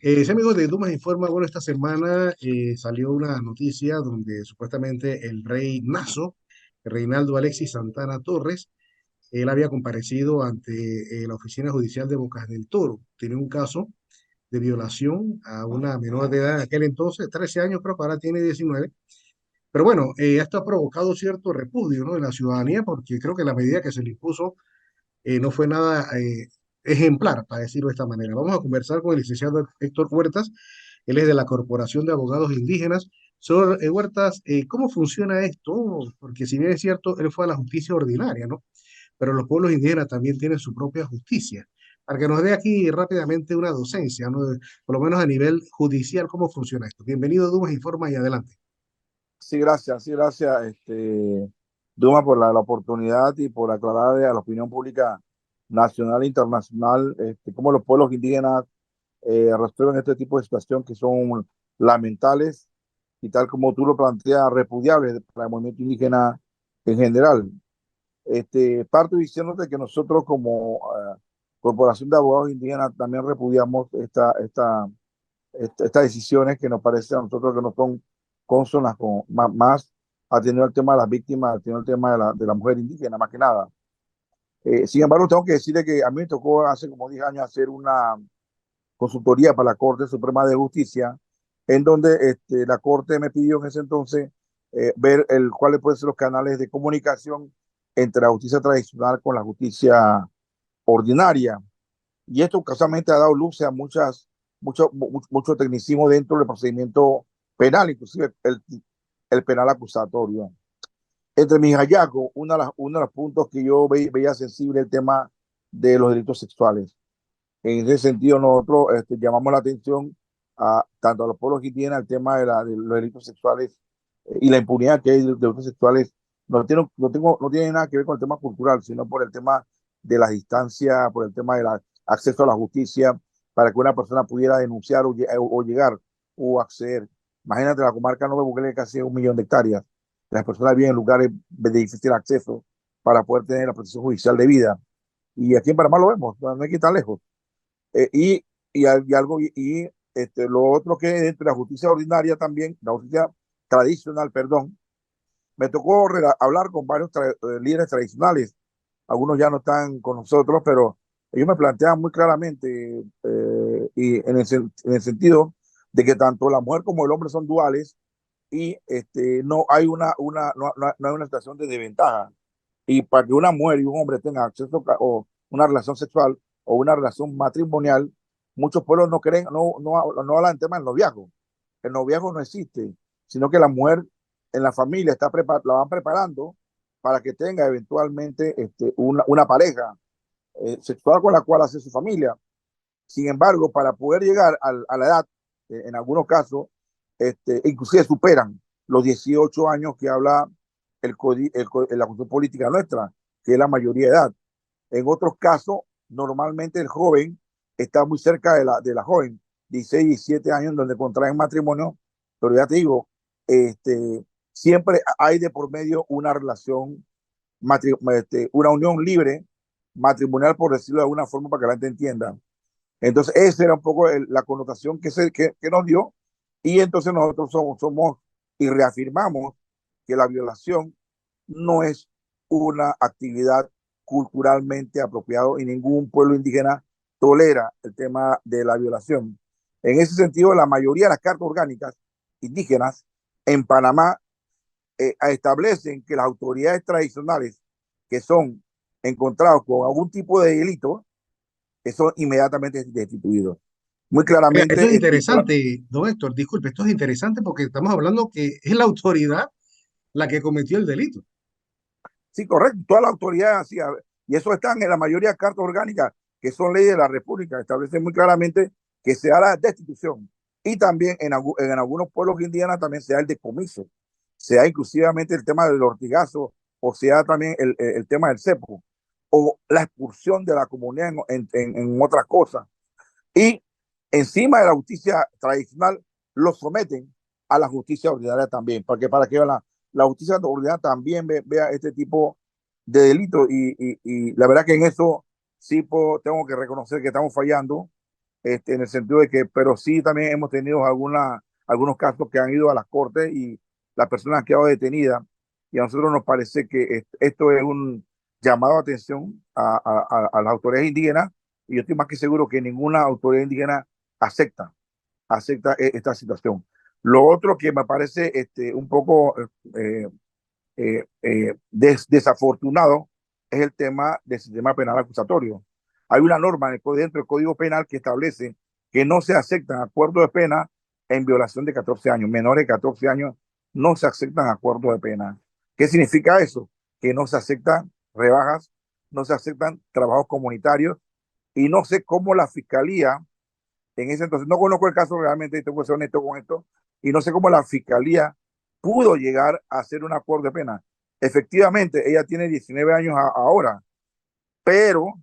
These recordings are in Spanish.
Sí, amigos de Dumas Informa, bueno, esta semana salió una noticia donde supuestamente el rey Naso, Reinaldo Alexis Santana Torres, él había comparecido ante la Oficina Judicial de Bocas del Toro. Tiene un caso de violación a una menor de edad en aquel entonces, 13 años, creo que ahora tiene 19. Pero bueno, esto ha provocado cierto repudio, ¿no?, en la ciudadanía, porque creo que la medida que se le impuso no fue nada ejemplar, para decirlo de esta manera. Vamos a conversar con el licenciado Héctor Huertas, él es de la Corporación de Abogados Indígenas. Señor Huertas, ¿cómo funciona esto? Porque si bien es cierto, él fue a la justicia ordinaria, ¿no? Pero los pueblos indígenas también tienen su propia justicia. Para que nos dé aquí rápidamente una docencia, ¿no? Por lo menos a nivel judicial, ¿cómo funciona esto? Bienvenido, Dumas Informa, y adelante. Sí, gracias, Duma, por la oportunidad y por aclarar a la opinión pública nacional e internacional cómo los pueblos indígenas resuelven este tipo de situación que son lamentables y tal como tú lo planteas, repudiables para el movimiento indígena en general. Parto diciéndote que nosotros como Corporación de Abogados Indígenas también repudiamos estas decisiones que nos parece a nosotros que no son consonas con más atendiendo al tema de las víctimas, atendiendo al tema de la mujer indígena, más que nada. Sin embargo, tengo que decirle que a mí me tocó hace como 10 años hacer una consultoría para la Corte Suprema de Justicia, en donde la Corte me pidió en ese entonces ver cuáles pueden ser los canales de comunicación entre la justicia tradicional con la justicia ordinaria. Y esto casualmente ha dado luz a mucho tecnicismo dentro del procedimiento penal, inclusive el penal acusatorio. Entre mis hallazgos, uno de los puntos que yo veía sensible el tema de los delitos sexuales. En ese sentido, nosotros llamamos la atención a tanto a los pueblos indígenas al tema de los delitos sexuales y la impunidad que hay de delitos sexuales. No tiene nada que ver con el tema cultural, sino por el tema de la distancia, por el tema del acceso a la justicia, para que una persona pudiera denunciar o llegar o acceder. Imagínate la comarca Nueva Bukele, casi 1 millón de hectáreas. Las personas viven en lugares de difícil acceso para poder tener la protección judicial debida. Y aquí en Panamá lo vemos, no hay que ir tan lejos. Eh, y, lo otro que entre la justicia ordinaria también, la justicia tradicional, perdón, me tocó hablar con varios líderes tradicionales. Algunos ya no están con nosotros, pero ellos me plantean muy claramente y en el sentido de que tanto la mujer como el hombre son duales y no hay no hay una situación de desventaja. Y para que una mujer y un hombre tengan acceso o una relación sexual o una relación matrimonial, muchos pueblos no creen, no hablan del tema del noviazgo. El noviazgo no existe, sino que la mujer en la familia la van preparando para que tenga eventualmente una pareja sexual con la cual hace su familia. Sin embargo, para poder llegar a la edad, en algunos casos, inclusive superan los 18 años que habla la Constitución Política nuestra, que es la mayoría de edad. En otros casos, normalmente el joven está muy cerca de la joven, 16, 17 años, donde contraen matrimonio, pero ya te digo, siempre hay de por medio una relación, una unión libre matrimonial, por decirlo de alguna forma, para que la gente entienda. Entonces, esa era un poco la connotación que nos dio. Y entonces nosotros somos y reafirmamos que la violación no es una actividad culturalmente apropiada y ningún pueblo indígena tolera el tema de la violación. En ese sentido, la mayoría de las cartas orgánicas indígenas en Panamá establecen que las autoridades tradicionales que son encontrados con algún tipo de delito son inmediatamente destituidos. Muy Oiga, esto es claramente, interesante, don Héctor, disculpe, esto es interesante porque estamos hablando que es la autoridad la que cometió el delito. sí, correcto, toda la autoridad, sí, y eso están en la mayoría de cartas orgánicas que son leyes de la República, establecen muy claramente que se da la destitución y también en algunos pueblos indígenas también se da el decomiso, se da inclusivamente el tema del ortigazo o se da también el tema del cepo o la expulsión de la comunidad en otras cosas. Y encima de la justicia tradicional lo someten a la justicia ordinaria también, porque para que la justicia ordinaria también vea este tipo de delitos y la verdad que en eso sí tengo que reconocer que estamos fallando en el sentido de que, pero sí también hemos tenido algunos casos que han ido a las cortes y la persona ha quedado detenida. Y a nosotros nos parece que esto es un llamado de atención a las autoridades indígenas. Y yo estoy más que seguro que ninguna autoridad indígena acepta, esta situación. Lo otro que me parece un poco desafortunado es el tema del sistema penal acusatorio. Hay una norma dentro del Código Penal que establece que no se aceptan acuerdos de pena en violación de 14 años. Menores de 14 años no se aceptan acuerdos de pena. ¿Qué significa eso? Que no se aceptan rebajas, no se aceptan trabajos comunitarios y no sé cómo la fiscalía en ese entonces, no conozco el caso realmente, tengo que ser honesto con esto, y no sé cómo la fiscalía pudo llegar a hacer un acuerdo de pena. Efectivamente, ella tiene 19 años ahora, pero,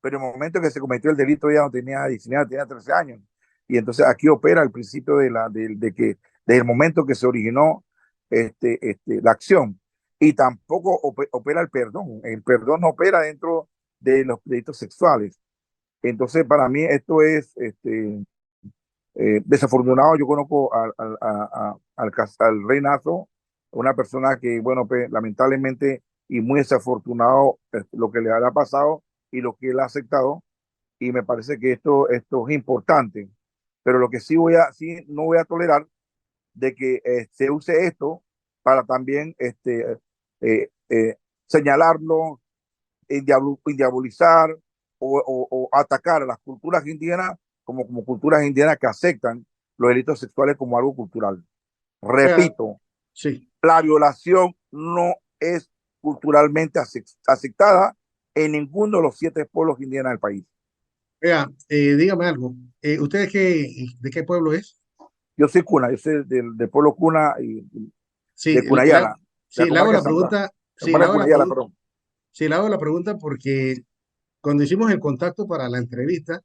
pero en el momento que se cometió el delito ella no tenía 19, tenía 13 años. Y entonces aquí opera el principio de que desde el momento que se originó la acción. Y tampoco opera el perdón. El perdón no opera dentro de los delitos sexuales. Entonces, para mí esto es desafortunado. Yo conozco al Rey Nazo, una persona que, bueno, pues, lamentablemente y muy desafortunado lo que le ha pasado y lo que él ha aceptado. Y me parece que esto es importante. Pero lo que sí no voy a tolerar de que se use esto para también señalarlo, diabolizar o atacar a las culturas indígenas como culturas indígenas que aceptan los delitos sexuales como algo cultural. Vea, Repito, sí, la violación no es culturalmente aceptada en ninguno de los 7 pueblos indígenas del país. vea, dígame algo. ¿Usted de qué pueblo es? Yo soy cuna, yo soy del pueblo cuna y Sí, de Cunayala, de la sí, le hago comarca la de Santa, pregunta, la sí, le comarca de hago la Cunayala, pregunta, perdón. sí, le hago la pregunta porque cuando hicimos el contacto para la entrevista,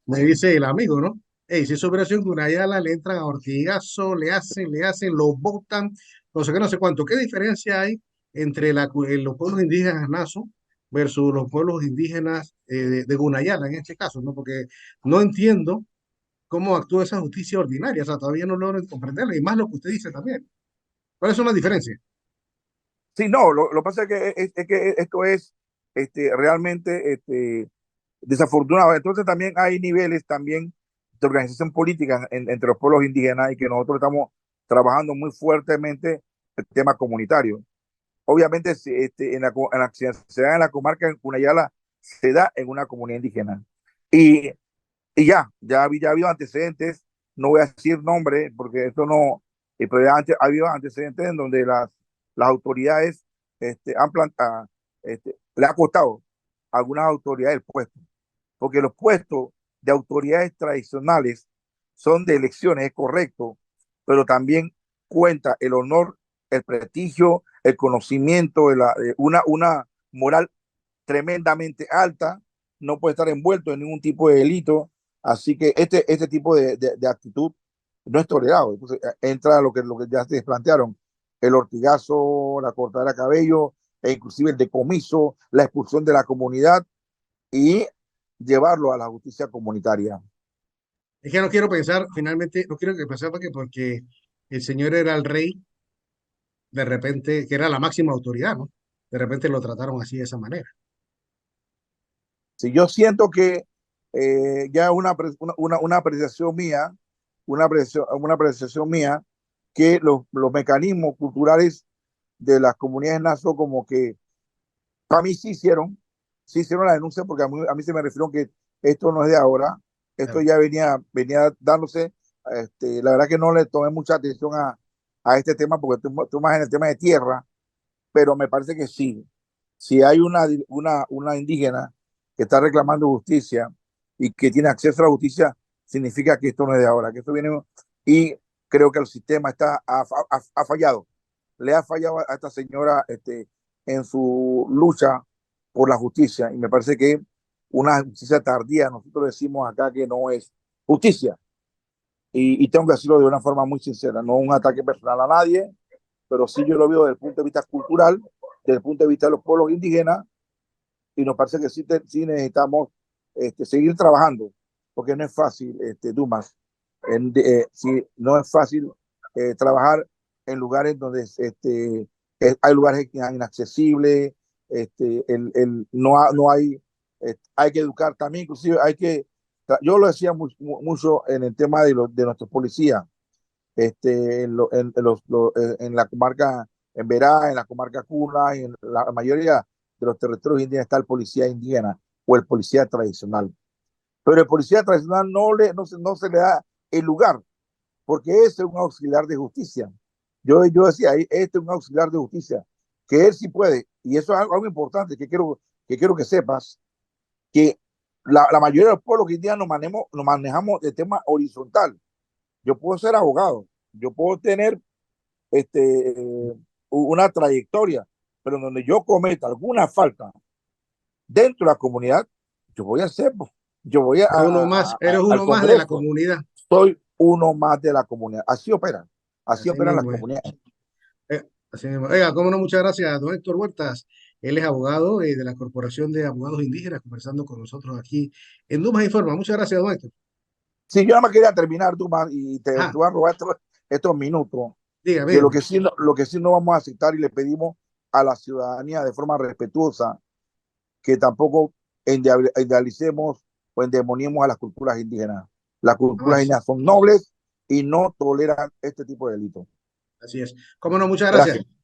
me dice el amigo, ¿no? Hey, si es operación Gunayala, le entran a ortigazo, le hacen, lo botan, no sé qué, no sé cuánto. ¿Qué diferencia hay entre los pueblos indígenas Naso versus los pueblos indígenas de Gunayala en este caso, ¿no? Porque no entiendo cómo actúa esa justicia ordinaria, o sea, todavía no logro comprenderla, y más lo que usted dice también. ¿Cuáles son las diferencias? Sí, no, lo que pasa es que esto es realmente desafortunado. Entonces también hay niveles también de organización política entre los pueblos indígenas y que nosotros estamos trabajando muy fuertemente el tema comunitario. Obviamente si se da en la comarca de Cunayala, se da en una comunidad indígena. Y, y ya ha habido antecedentes, no voy a decir nombre porque esto no, pero ha habido antecedentes en donde las autoridades han plantado, le ha costado a algunas autoridades el puesto, porque los puestos de autoridades tradicionales son de elecciones, es correcto, pero también cuenta el honor, el prestigio, el conocimiento, una moral tremendamente alta, no puede estar envuelto en ningún tipo de delito, así que este tipo de actitud no es tolerado. Entonces entra lo que ya se plantearon, el ortigazo, la cortada de cabello, e inclusive el decomiso, la expulsión de la comunidad y llevarlo a la justicia comunitaria. Es que no quiero pensar, finalmente, no quiero que pensar porque el señor era el rey, de repente, que era la máxima autoridad, ¿no? De repente lo trataron así de esa manera. Si yo siento que ya una apreciación mía, una apreciación mí, que los mecanismos culturales de las comunidades nazo como que para mí sí hicieron la denuncia porque a mí se me refiero que esto no es de ahora, esto Claro. ya venía dándose. La verdad que no le tomé mucha atención a este tema porque tú más en el tema de tierra, pero me parece que sí. Si hay una indígena que está reclamando justicia y que tiene acceso a la justicia, significa que esto no es de ahora, que esto viene y creo que el sistema ha fallado. Le ha fallado a esta señora en su lucha por la justicia y me parece que una justicia tardía, nosotros decimos acá que no es justicia y tengo que decirlo de una forma muy sincera, no un ataque personal a nadie, pero sí yo lo veo desde el punto de vista cultural, desde el punto de vista de los pueblos indígenas, y nos parece que sí necesitamos seguir trabajando, porque no es fácil, Dumas, si no es fácil trabajar en lugares donde hay lugares inaccesibles, no hay, hay que educar también, inclusive yo lo decía mucho en el tema de nuestros policías, en la comarca, en Verá, en la comarca Cuna, y en la mayoría de los territorios indígenas está el policía indígena o el policía tradicional. Pero el policía tradicional no se le da el lugar, porque ese es un auxiliar de justicia. Yo decía, este es un auxiliar de justicia, que él sí puede, y eso es algo importante que quiero que sepas, que la mayoría de los pueblos indígenas nos manejamos de tema horizontal. Yo puedo ser abogado, yo puedo tener una trayectoria, pero donde yo cometa alguna falta dentro de la comunidad, yo voy a hacer, yo voy Eres al uno más de la Congreso, comunidad. soy uno más de la comunidad. Así Así operan las mismo es. comunidades. Así mismo. Oiga, cómo no, muchas gracias, don Héctor Huertas. Él es abogado de la Corporación de Abogados Indígenas, conversando con nosotros aquí en Dumas Informa. Muchas gracias, don Héctor. Sí, yo nada más quería terminar, Dumas, y te Ah, voy a robar estos minutos, dígame, que dígame. lo que sí no vamos a aceptar y le pedimos a la ciudadanía de forma respetuosa que tampoco idealicemos o endemoniemos a las culturas indígenas. Las culturas Jamás. indígenas son nobles y no toleran este tipo de delitos. Así es. Cómo no, muchas gracias. Gracias.